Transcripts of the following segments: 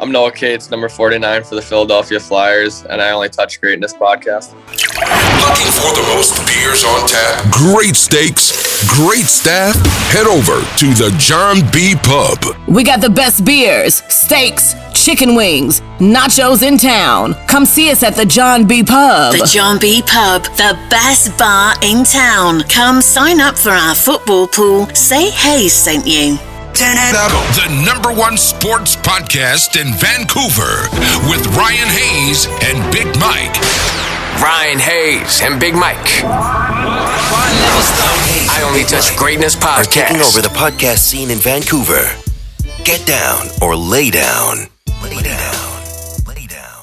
I'm Noah Cates, number 49 for the Philadelphia Flyers, and I Only Touch Greatness podcast. Looking for the most beers on tap? Great steaks, great staff? Head over to the John B. Pub. We got the best beers, steaks, chicken wings, nachos in town. Come see us at the John B. Pub. The John B. Pub, the best bar in town. Come sign up for our football pool. Say Hayes sent you. Turn it up. The number one sports podcast in Vancouver with Ryan Hayes and Big Mike. Ryan Hayes and Big Mike. I Only Touch Greatness podcast. Are taking over the podcast scene in Vancouver. Get down or lay down. Lay down. Lay down.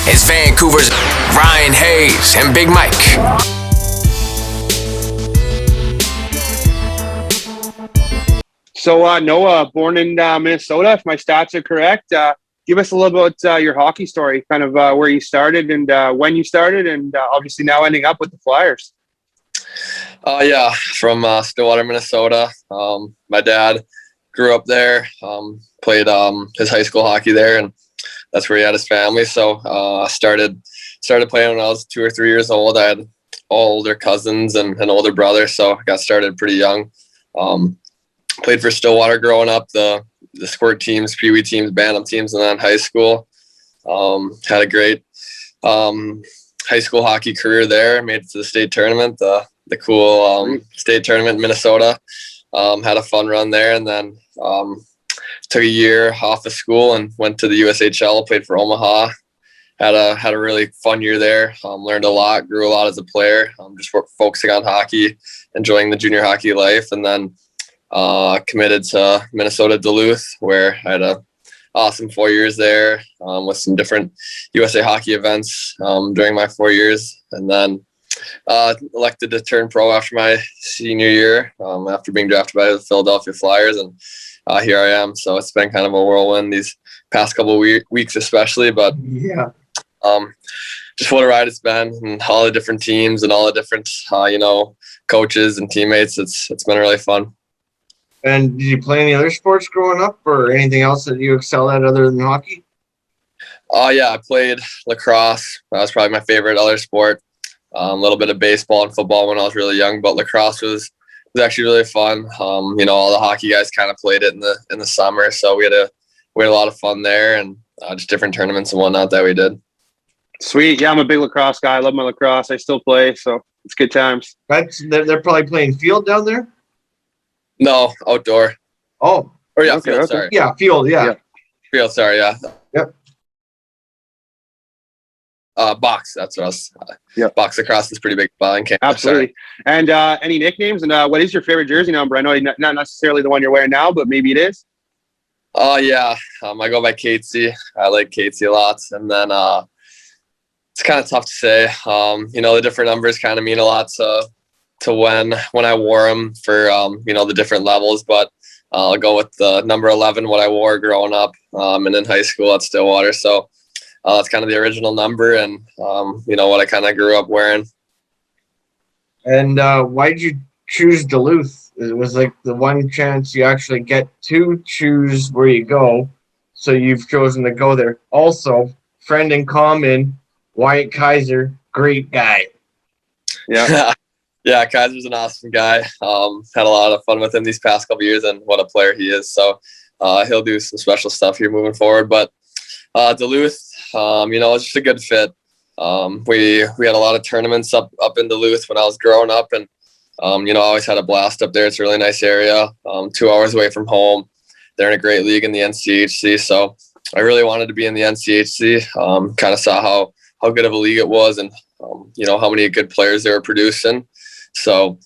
It's Vancouver's Ryan Hayes and Big Mike. So, Noah, born in Minnesota, if my stats are correct. Give us a little bit about your hockey story, kind of where you started and when you started, and obviously now ending up with the Flyers. Yeah, from Stillwater, Minnesota. My dad grew up there, played his high school hockey there, and that's where he had his family. So I started playing when I was 2 or 3 years old. I had all older cousins and an older brother, so I got started pretty young. Played for Stillwater growing up, the squirt teams, Pee Wee teams, Bantam teams, and then high school. Had a great high school hockey career there. Made it to the state tournament, the cool state tournament in Minnesota. Had a fun run there, and then took a year off of school and went to the USHL, played for Omaha. Had a really fun year there. Learned a lot, grew a lot as a player. Just focusing on hockey, enjoying the junior hockey life, and then committed to Minnesota Duluth, where I had a awesome 4 years there with some different USA hockey events during my 4 years, and then elected to turn pro after my senior year after being drafted by the Philadelphia Flyers, and here I am. So it's been kind of a whirlwind these past couple weeks especially, but yeah, just what a ride it's been, and all the different teams and all the different coaches and teammates. It's been really fun. And did you play any other sports growing up, or anything else that you excel at other than hockey? Yeah, I played lacrosse. That was probably my favorite other sport. A little bit of baseball and football when I was really young, but lacrosse was actually really fun. All the hockey guys kind of played it in the summer, so we had a lot of fun there, and just different tournaments and whatnot that we did. Sweet. Yeah, I'm a big lacrosse guy. I love my lacrosse. I still play, so it's good times. They're probably playing field down there? No, outdoor. Oh. Or yeah, okay, field, okay. Sorry. Yeah, field, yeah. Field, sorry, yeah. Yep. Box, that's what I was. Yep. Box lacrosse is pretty big in Canada. Absolutely. And any nicknames? And what is your favorite jersey number? I know not necessarily the one you're wearing now, but maybe it is. Yeah. I go by Catesy. I like Catesy a lot. And then it's kind of tough to say. The different numbers kind of mean a lot to when I wore them for, the different levels. But I'll go with the number 11, what I wore growing up and in high school at Stillwater. So That's kind of the original number and, what I kind of grew up wearing. And why did you choose Duluth? It was like the one chance you actually get to choose where you go. So you've chosen to go there. Also, friend in common, Wyatt Kaiser, great guy. Yeah. Yeah, Kaiser's an awesome guy. Had a lot of fun with him these past couple of years, and what a player he is. So he'll do some special stuff here moving forward. But Duluth, it's just a good fit. We had a lot of tournaments up in Duluth when I was growing up, and I always had a blast up there. It's a really nice area, 2 hours away from home. They're in a great league in the NCHC, so I really wanted to be in the NCHC. Kind of saw how good of a league it was, and how many good players they were producing. So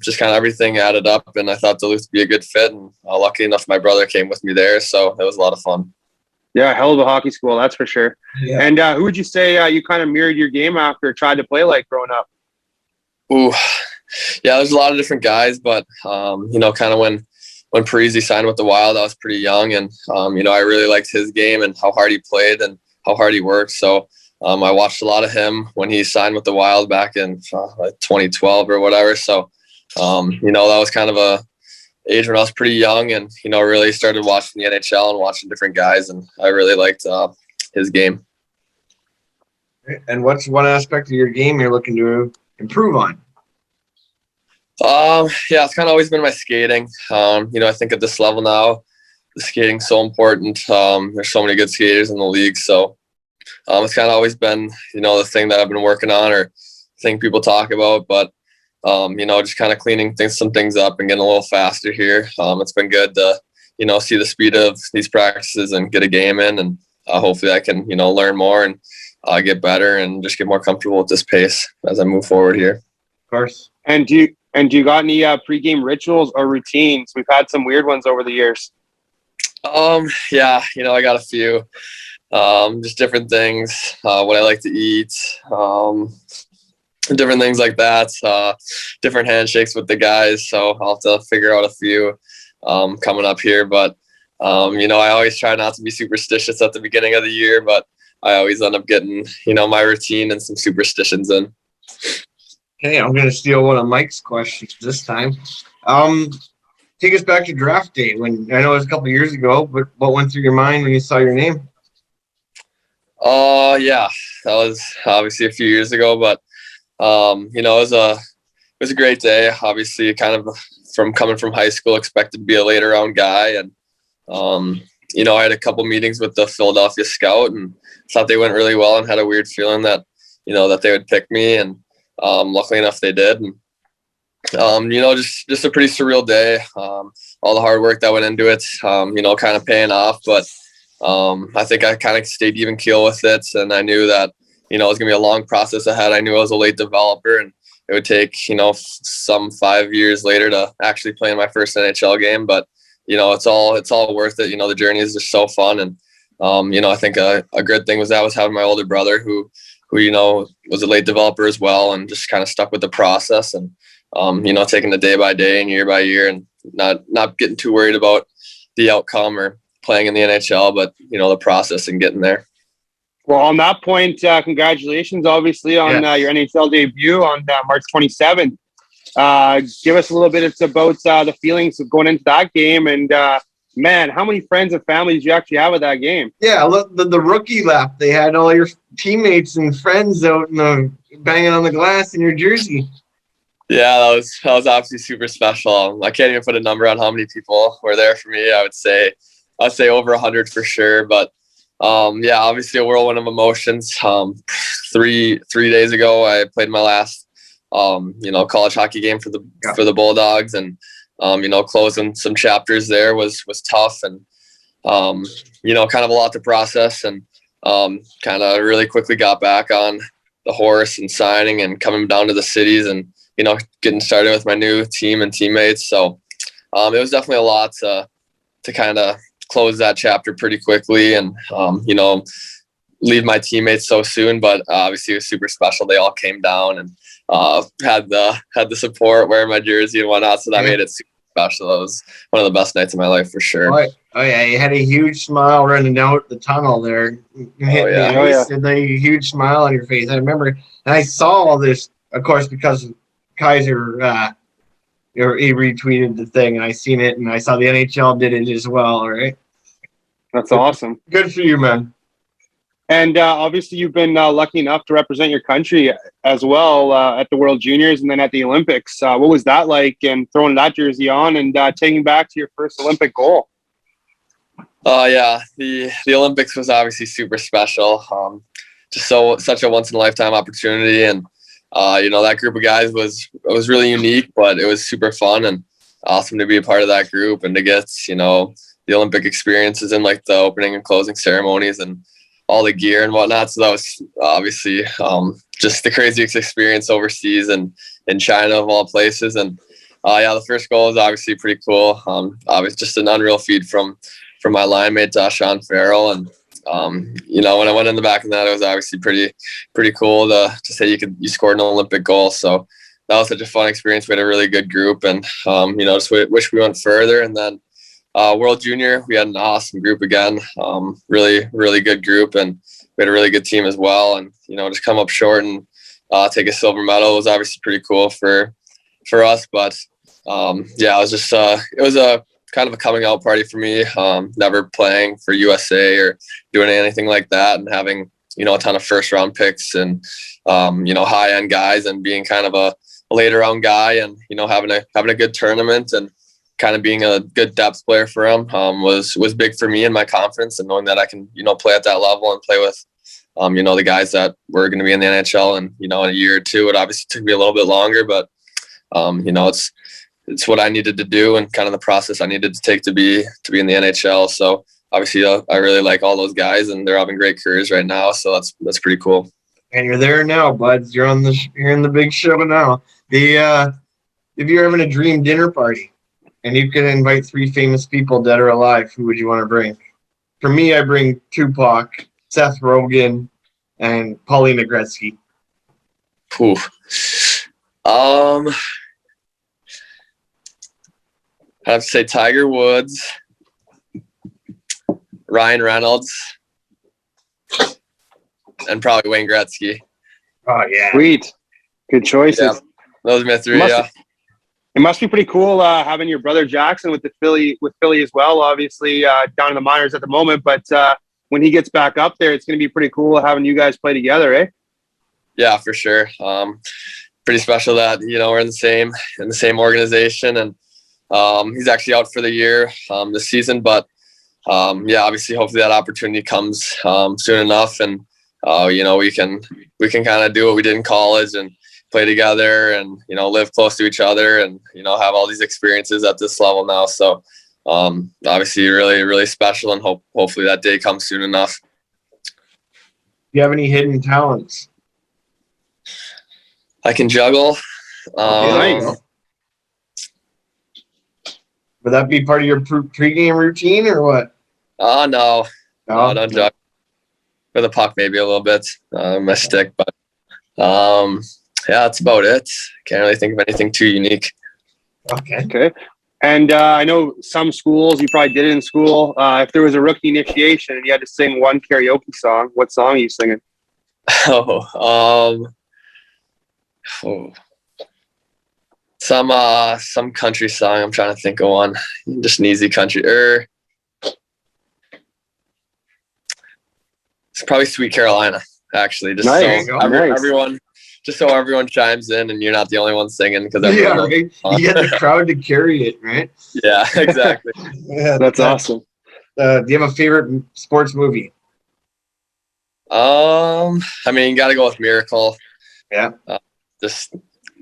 just kind of everything added up, and I thought Duluth would be a good fit. And lucky enough, my brother came with me there, so it was a lot of fun. Yeah, hell of a hockey school, that's for sure. Yeah. And who would you say you kind of mirrored your game after, tried to play like growing up? Ooh, yeah, there's a lot of different guys, but kind of when Parisi signed with the Wild, I was pretty young, and I really liked his game and how hard he played and how hard he worked. So I watched a lot of him when he signed with the Wild back in 2012 or whatever. So that was kind of a age when I was pretty young, and really started watching the NHL and watching different guys, and I really liked his game. And what's one aspect of your game you're looking to improve on? It's kind of always been my skating. I think at this level now, the skating's so important. There's so many good skaters in the league, so it's kind of always been, the thing that I've been working on or thing people talk about. But just kind of cleaning some things up and getting a little faster here. It's been good to see the speed of these practices and get a game in, and hopefully I can learn more and get better and just get more comfortable with this pace as I move forward here. Of course. And do you got any pregame rituals or routines? We've had some weird ones over the years. Yeah, I got a few. Just different things, what I like to eat, different things like that, different handshakes with the guys. So I'll have to figure out a few coming up here. But, I always try not to be superstitious at the beginning of the year, but I always end up getting, my routine and some superstitions in. Okay, I'm going to steal one of Mike's questions this time. Take us back to draft day. When I know it was a couple of years ago, but what went through your mind when you saw your name? Yeah, that was obviously a few years ago, but it was a great day. Obviously, kind of from coming from high school, expected to be a later round guy, and I had a couple meetings with the Philadelphia scout and thought they went really well, and had a weird feeling that that they would pick me, and luckily enough they did. And just a pretty surreal day. All the hard work that went into it, kind of paying off, but I think I kind of stayed even keel with it, and I knew that it was gonna be a long process ahead. I knew I was a late developer, and it would take some 5 years later to actually play in my first NHL game. But it's all worth it. The journey is just so fun, and I think a good thing was having my older brother who was a late developer as well, and just kind of stuck with the process, and taking the day by day and year by year, and not getting too worried about the outcome or playing in the NHL, but the process and getting there. Well, on that point, congratulations, obviously, on your NHL debut on March 27th. Give us a little bit about the feelings of going into that game, and man, how many friends and families did you actually have at that game? Yeah, look, the rookie lap. They had all your teammates and friends out banging on the glass in your jersey. Yeah, that was obviously super special. I can't even put a number on how many people were there for me. I'd say over 100 for sure. But obviously a whirlwind of emotions. 3 days ago, I played my last college hockey game for the Bulldogs, and closing some chapters there was tough, and kind of a lot to process, and kind of really quickly got back on the horse and signing and coming down to the cities, and getting started with my new team and teammates. So it was definitely a lot to kind of close that chapter pretty quickly, and leave my teammates so soon. But obviously it was super special. They all came down and had the support, wearing my jersey and whatnot, so that made it super special. It was one of the best nights of my life for sure. Oh yeah, you had a huge smile running out the tunnel there. You hit the ice and a huge smile on your face. I remember, and I saw all this, of course, because Kaiser he retweeted the thing, and I seen it, and I saw the NHL did it as well. Right? That's awesome. Good for you, man. And obviously, you've been lucky enough to represent your country as well at the World Juniors and then at the Olympics. What was that like, and throwing that jersey on and taking back to your first Olympic goal? Yeah, the Olympics was obviously super special. Just such a once in a lifetime opportunity, and that group of guys was really unique, but it was super fun and awesome to be a part of that group and to get the Olympic experiences in like the opening and closing ceremonies and all the gear and whatnot. So that was obviously just the craziest experience overseas and in China of all places. And the first goal was obviously pretty cool. Obviously just an unreal feed from my line mate, Sean Farrell. And, when I went in the back of that, it was obviously pretty cool to say you scored an Olympic goal. So that was such a fun experience. We had a really good group and, just wish we went further. And then World Junior, we had an awesome group again, really, really good group. And we had a really good team as well. And, just come up short and take a silver medal was obviously pretty cool for us. But, it was just, it was a kind of a coming out party for me, never playing for USA or doing anything like that and having, a ton of first round picks and, high end guys and being kind of a later round guy and, having a good tournament and kind of being a good depth player for him was big for me and my confidence and knowing that I can, play at that level and play with, the guys that were going to be in the NHL and, in a year or two. It obviously took me a little bit longer, but, it's what I needed to do and kind of the process I needed to take to be in the NHL. So obviously I really like all those guys and they're having great careers right now. So that's pretty cool. And you're there now, buds. You're in the big show now. If you're having a dream dinner party and you could invite 3 famous people dead or alive, who would you want to bring? For me, I bring Tupac, Seth Rogen, and Paulina Gretzky. Ooh. I have to say Tiger Woods, Ryan Reynolds, and probably Wayne Gretzky. Oh, yeah. Sweet. Good choices. Yeah, those are my 3, It must be pretty cool having your brother Jackson with Philly as well, obviously down in the minors at the moment. But when he gets back up there, it's going to be pretty cool having you guys play together, eh? Yeah, for sure. Pretty special that, we're in the same organization and he's actually out for the year this season, but obviously hopefully that opportunity comes soon enough and we can kind of do what we did in college and play together and live close to each other and have all these experiences at this level now. So obviously really, really special and hopefully that day comes soon enough. Do you have any hidden talents? I can juggle. Nice. Would that be part of your pregame routine or what? No, don't juggle. With a puck, maybe a little bit, my stick, but that's about it. Can't really think of anything too unique. Okay. And I know some schools, you probably did it in school. If there was a rookie initiation and you had to sing one karaoke song, what song are you singing? Some country song. I'm trying to think of one. Just an easy country. It's probably Sweet Carolina, actually. Just nice. So everyone chimes in and you're not the only one singing because right? You get the crowd to carry it, right? Yeah, exactly. Yeah, that's awesome. Do you have a favorite sports movie? You got to go with Miracle. Yeah. Just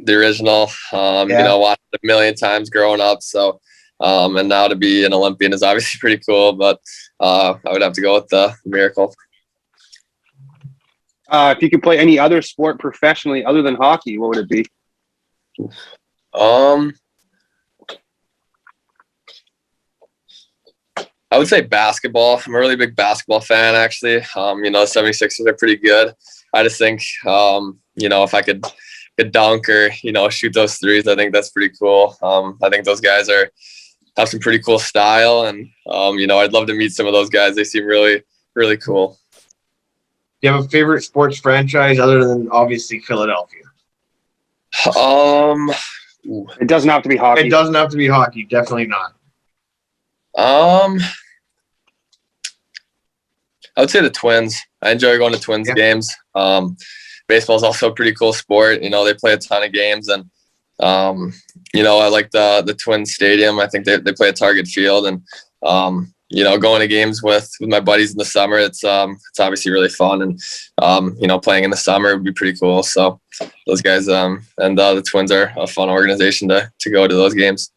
the original. Watched it a million times growing up. So, and now to be an Olympian is obviously pretty cool. But I would have to go with the Miracle. If you could play any other sport professionally other than hockey, what would it be? I would say basketball. I'm a really big basketball fan, actually. 76ers are pretty good. I just think, if I could could dunk or, shoot those threes. I think that's pretty cool. I think those guys have some pretty cool style, and I'd love to meet some of those guys. They seem really, really cool. Do you have a favorite sports franchise other than obviously Philadelphia? It doesn't have to be hockey. It doesn't have to be hockey. Definitely not. I would say the Twins. I enjoy going to Twins games. Baseball is also a pretty cool sport. They play a ton of games, and I like the Twins stadium. I think they play at Target Field, and going to games with my buddies in the summer, it's obviously really fun, and playing in the summer would be pretty cool. So those guys and the Twins are a fun organization to go to those games.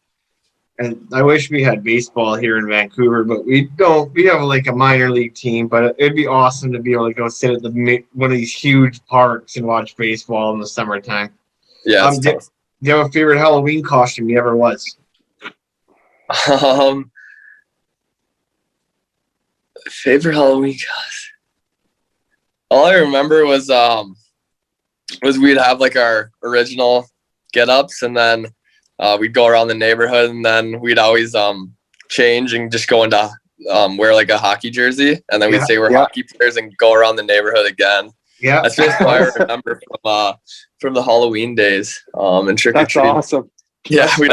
And I wish we had baseball here in Vancouver, but we don't. We have like a minor league team, but it'd be awesome to be able to go sit at one of these huge parks and watch baseball in the summertime. Yeah. Do you have a favorite Halloween costume you ever was? Favorite Halloween costume. All I remember was we'd have like our original get-ups, and then we'd go around the neighborhood, and then we'd always change and just go into wear like a hockey jersey, and then we'd say we're hockey players and go around the neighborhood again. Yeah, that's just what I remember from the Halloween days. And trick or treat. That's awesome. Yeah, we'd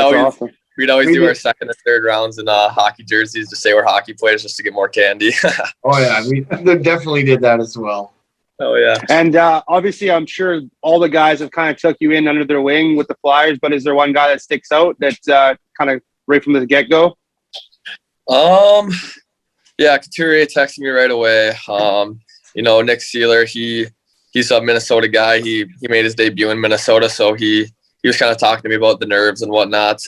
always do our second and third rounds in hockey jerseys to say we're hockey players just to get more candy. Oh yeah, we definitely did that as well. Oh yeah. And obviously, I'm sure all the guys have kind of took you in under their wing with the Flyers, but is there one guy that sticks out that's kind of right from the get-go? Yeah, Couturier texted me right away. Nick Seeler, he's a Minnesota guy. He made his debut in Minnesota, so he was kind of talking to me about the nerves and whatnot.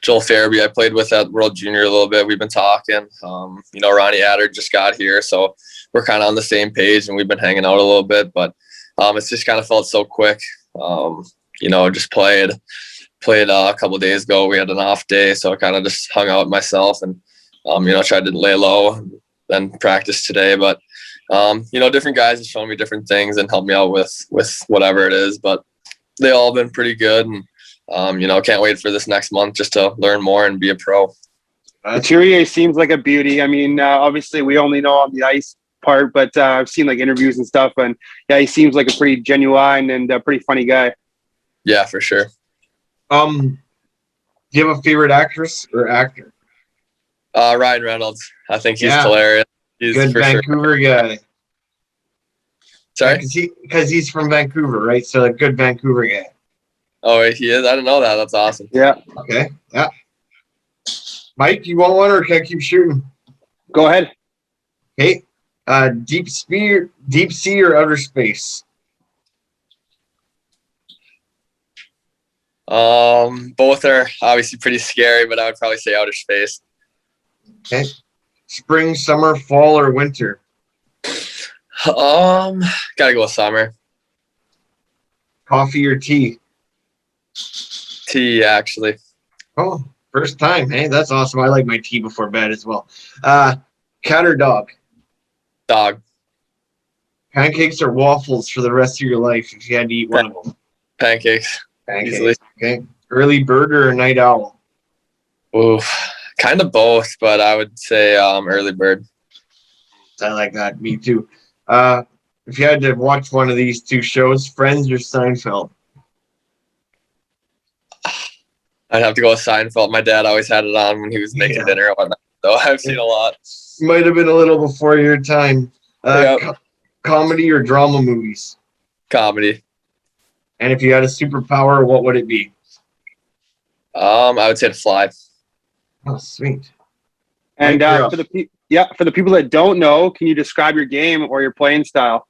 Joel Farabee, I played with at World Junior a little bit. We've been talking. Ronnie Adder just got here, so we're kind of on the same page, and we've been hanging out a little bit. But it's just kind of felt so quick. Just played a couple of days ago. We had an off day, so I kind of just hung out myself and tried to lay low and then practice today. But different guys have shown me different things and helped me out with whatever it is. But they all been pretty good, and can't wait for this next month just to learn more and be a pro. Couturier seems like a beauty. I mean, obviously we only know on the ice part, but I've seen like interviews and stuff, and yeah, he seems like a pretty genuine and a pretty funny guy. Yeah, for sure. Do you have a favorite actress or actor? Ryan Reynolds. I think he's hilarious. He's good Vancouver guy. Sorry? Because he's from Vancouver, right? So a good Vancouver guy. Oh, he is? I didn't know that. That's awesome. Yeah. Okay. Yeah. Mike, you want one or can I keep shooting? Go ahead. Okay. Deep sea or outer space? Both are obviously pretty scary, but I would probably say outer space. Okay. Spring, summer, fall, or winter? Gotta go with summer. Coffee or tea? Tea, actually. Oh, first time. Hey, that's awesome. I like my tea before bed as well. Cat or dog? Dog. Pancakes or waffles for the rest of your life if you had to eat one of them? Pancakes. Pancakes. Easily. Okay. Early bird or night owl? Oof. Kind of both, but I would say early bird. I like that. Me too. If you had to watch one of these two shows, Friends or Seinfeld? I'd have to go with Seinfeld. My dad always had it on when he was making dinner and whatnot, so I've seen a lot. Might have been a little before your time. Comedy or drama movies? Comedy. And if you had a superpower, what would it be? I would say to fly. Oh, sweet. And for the people that don't know, can you describe your game or your playing style?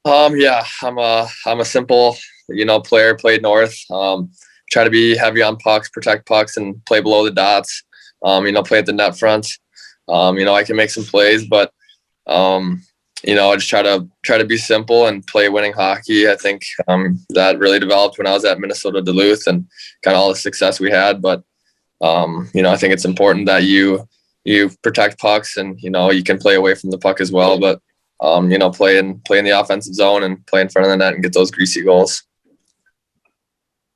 Yeah, I'm a simple, player. Played north. Try to be heavy on pucks, protect pucks, and play below the dots. Play at the net front. I can make some plays, but I just try to be simple and play winning hockey. I think that really developed when I was at Minnesota Duluth and kind of all the success we had. But I think it's important that you protect pucks and you can play away from the puck as well. But play in the offensive zone and play in front of the net and get those greasy goals.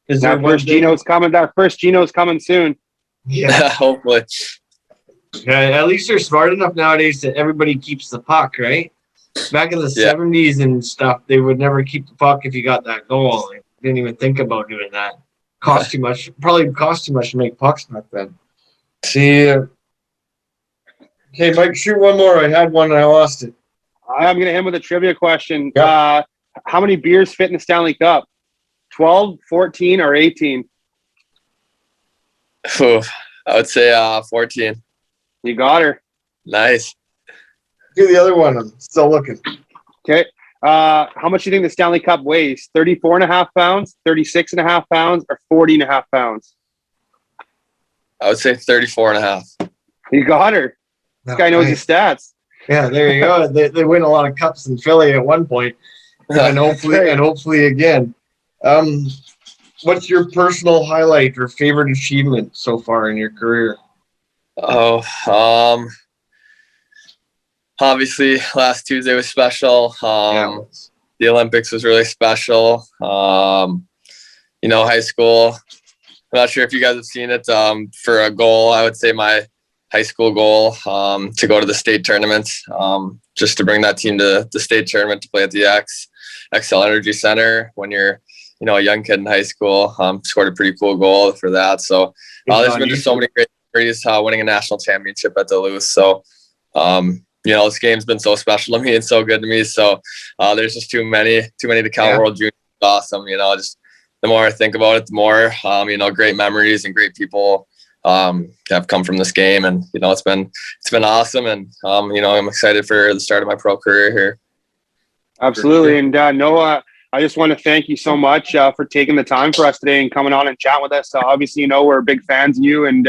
Is there That first Geno's coming. That first Geno's coming soon. Yeah. Hopefully. Yeah, at least they're smart enough nowadays that everybody keeps the puck, right? Back in the 70s and stuff, they would never keep the puck if you got that goal. They didn't even think about doing that. Cost too much. Probably cost too much to make pucks back then. See. Okay, Mike, shoot one more. I had one and I lost it. I'm going to end with a trivia question. Yep. How many beers fit in the Stanley Cup? 12, 14, or 18? Ooh, I would say 14. You got her. Nice. Do the other one. I'm still looking. Okay. How much do you think the Stanley Cup weighs? 34.5 pounds, 36.5 pounds, or 40.5 pounds? I would say 34.5. You got her. This guy knows his stats. Yeah, there you go. They win a lot of cups in Philly at one point, and hopefully again. What's your personal highlight or favorite achievement so far in your career? Oh, obviously last Tuesday was special. The Olympics was really special. High school. I'm not sure if you guys have seen it. For a goal, I would say my high school goal to go to the state tournaments, just to bring that team to the state tournament to play at the XL Energy Center when you're, a young kid in high school. Scored a pretty cool goal for that. So there's been just so many great memories, winning a national championship at Duluth. So, this game's been so special to me and so good to me. So there's just too many to count. World Junior is awesome. Just the more I think about it, the more, great memories and great people have come from this game. And, it's been awesome. And, I'm excited for the start of my pro career here. Absolutely. And Noah, I just want to thank you so much for taking the time for us today and coming on and chatting with us. Obviously, we're big fans of you, and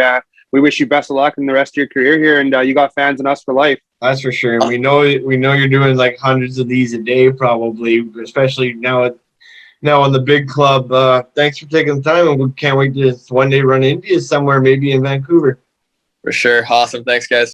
we wish you best of luck in the rest of your career here. And you got fans in us for life. That's for sure. And we know you're doing like hundreds of these a day, probably, especially now in the big club. Thanks for taking the time, and we can't wait to one day run into you somewhere, maybe in Vancouver. For sure. Awesome. Thanks, guys.